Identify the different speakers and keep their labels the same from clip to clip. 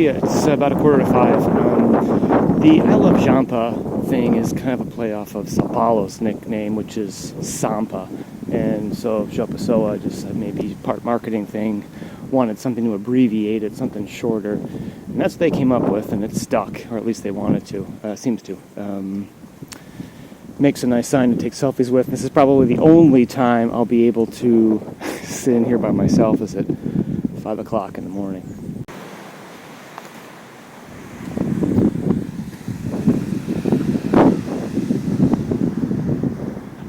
Speaker 1: It's about 4:45. The I Love Jampa thing is kind of a playoff of Sao Paulo's nickname, which is Sampa. And so Joao Pessoa, just maybe part marketing thing, wanted something to abbreviate it, something shorter. And that's what they came up with, and it stuck, or at least they wanted to. Seems to. Makes a nice sign to take selfies with. This is probably the only time I'll be able to sit in here by myself is at 5 o'clock in the morning.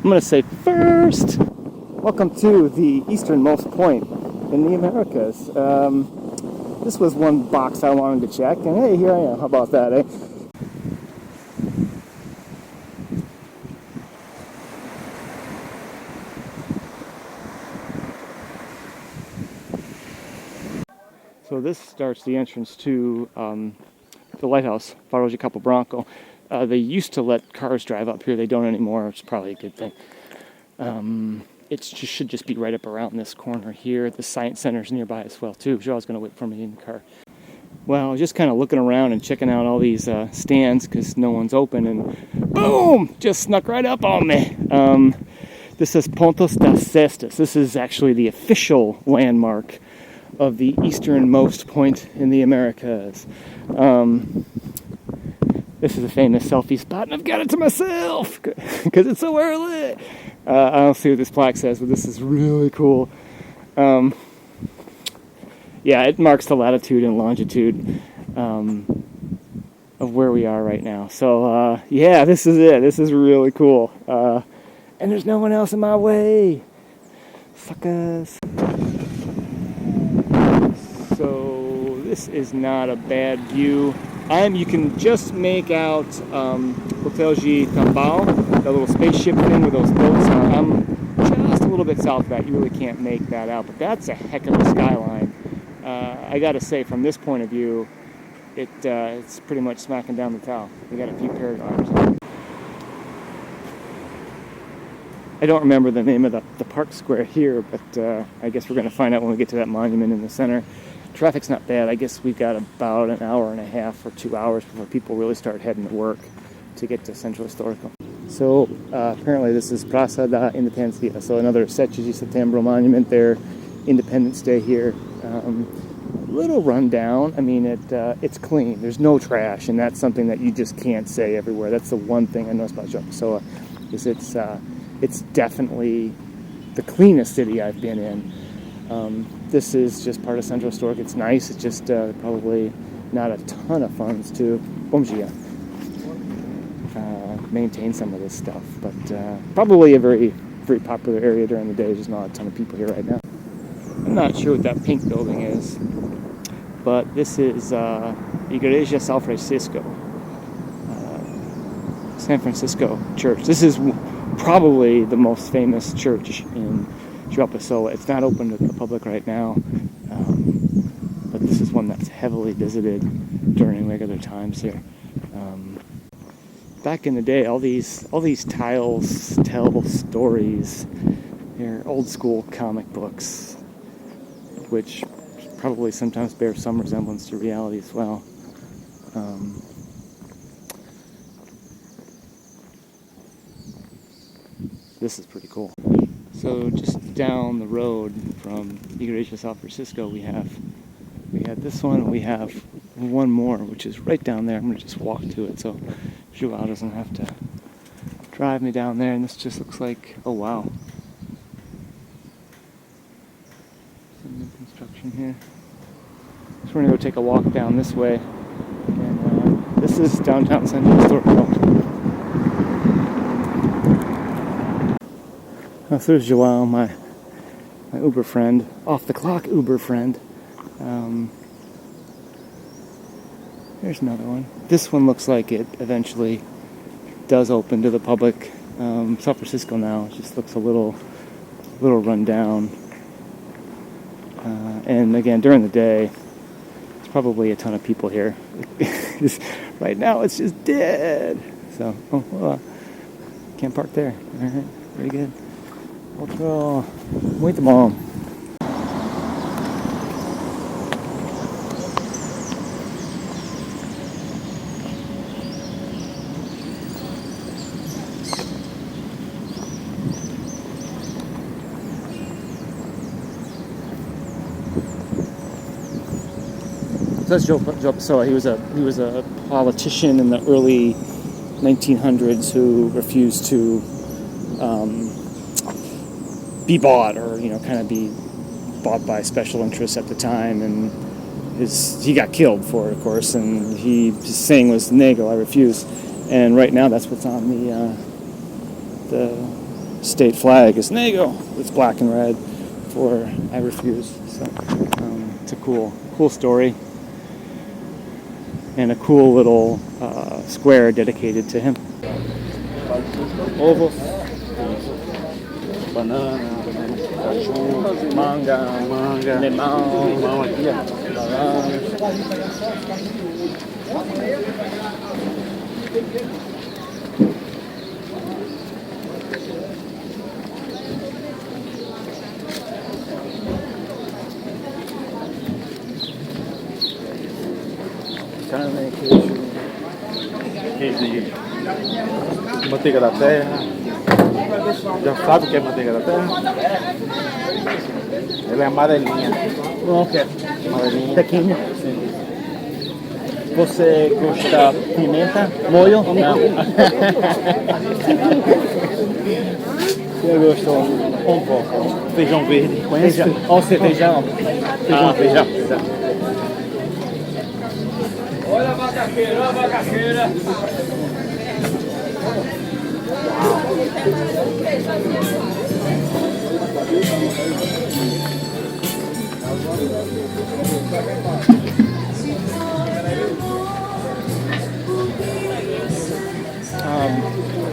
Speaker 1: I'm going to say first, welcome to the easternmost point in the Americas. This was one box I wanted to check, and hey, here I am. How about that, eh? So this starts the entrance to the lighthouse, Farol de Cabo Branco. They used to let cars drive up here. They don't anymore. It's probably a good thing. It should just be right up around this corner here. The science center's nearby as well, too. Joao's going to wait for me in the car. Well, I was just kind of looking around and checking out all these stands because no one's open, and boom! Just snuck right up on me. This is Pontos das Cestas. This is actually the official landmark of the easternmost point in the Americas. This is a famous selfie spot, and I've got it to myself because it's so early. I don't see what this plaque says, but this is really cool. Yeah, it marks the latitude and longitude of where we are right now. So, yeah, this is it. This is really cool. And there's no one else in my way. Suckers. So, this is not a bad view. You can just make out Hotel G Tambal, the little spaceship thing where those boats are. I'm just a little bit south of that. You really can't make that out, but that's a heck of a skyline. I gotta say, from this point of view, it's pretty much smacking down the towel. We got a few paragraphs. I don't remember the name of the park square here, but I guess we're gonna find out when we get to that monument in the center. Traffic's not bad. I guess we've got about an hour and a half or 2 hours before people really start heading to work to get to Centro Histórico. So apparently this is Praça da Independencia, so another 7 de Setembro monument there, Independence Day here. Little rundown. I mean, it's clean. There's no trash, and that's something that you just can't say everywhere. That's the one thing I noticed about Joao Pessoa, is it's definitely the cleanest city I've been in. This is just part of Centro Histórico. It's nice. It's just probably not a ton of funds to maintain some of this stuff. But probably a very, very popular area during the day. There's just not a ton of people here right now. I'm not sure what that pink building is, but this is Igreja São Francisco, San Francisco Church. This is probably the most famous church in Joao Pessoa. It's not open to the public right now, but this is one that's heavily visited during regular times here. Back in the day, all these tiles tell stories. They're old school comic books, which probably sometimes bear some resemblance to reality as well. This is pretty cool. So just down the road from Igreja São Francisco, we had this one, and we have one more, which is right down there. I'm going to just walk to it so Joao doesn't have to drive me down there. And this just looks like, oh wow, some new construction here. So we're gonna go take a walk down this way. And this is downtown Central Historical. Oh, so there's Joao, my Uber friend, off the clock Uber friend. There's another one. This one looks like it eventually does open to the public. San Francisco now it just looks a little run down. And again, during the day, there's probably a ton of people here. Right now, it's just dead. So, can't park there. All right, very good. Muito bom. So that's Joao Pessoa. He was a politician in the early 1900s who refused to be bought, or kind of be bought by special interests at the time, and he got killed for it, of course. And his saying was "Nego, I refuse." And right now, that's what's on the state flag is "Nego." It's black and red for "I refuse." So it's a cool story. And a cool little square dedicated to him. Ovos, banana, caju, manga, limão aqui, laranja. Carne, queijo de manteiga da terra. Já sabe o que é manteiga da terra? Ela é amarelinha. Ok.
Speaker 2: Amarelinha.
Speaker 1: Pequena.
Speaker 2: Sim.
Speaker 1: Você gosta de pimenta? Molho? Não. Eu gosto um pouco.
Speaker 2: Feijão verde. Conhece?
Speaker 1: Feijão.
Speaker 2: Feijão.
Speaker 3: Olha a macaxeira, olha a macaxeira.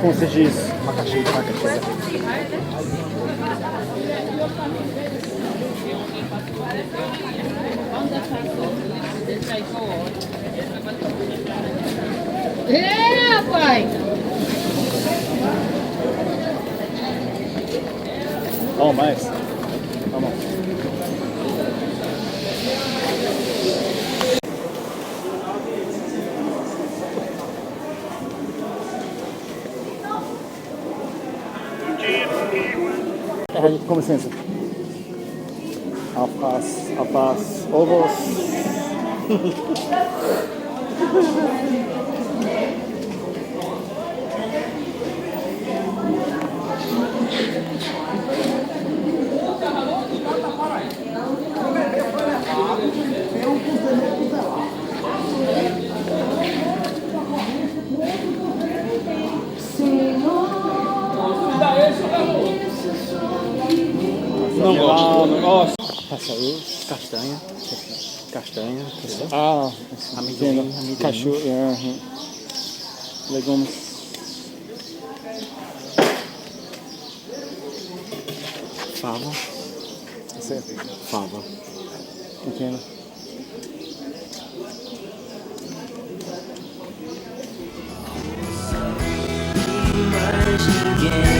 Speaker 1: Como se diz?
Speaker 2: Macaxeira.
Speaker 4: É, pai!
Speaker 1: Oh, mais. Vamos. Com licença. Alface, ovos.
Speaker 2: Não gosto.
Speaker 1: Açaí.
Speaker 2: Castanha.
Speaker 1: Amendoim. Caju. Legumes.
Speaker 2: Fava. Fava.
Speaker 1: Entendo.
Speaker 5: Ninguém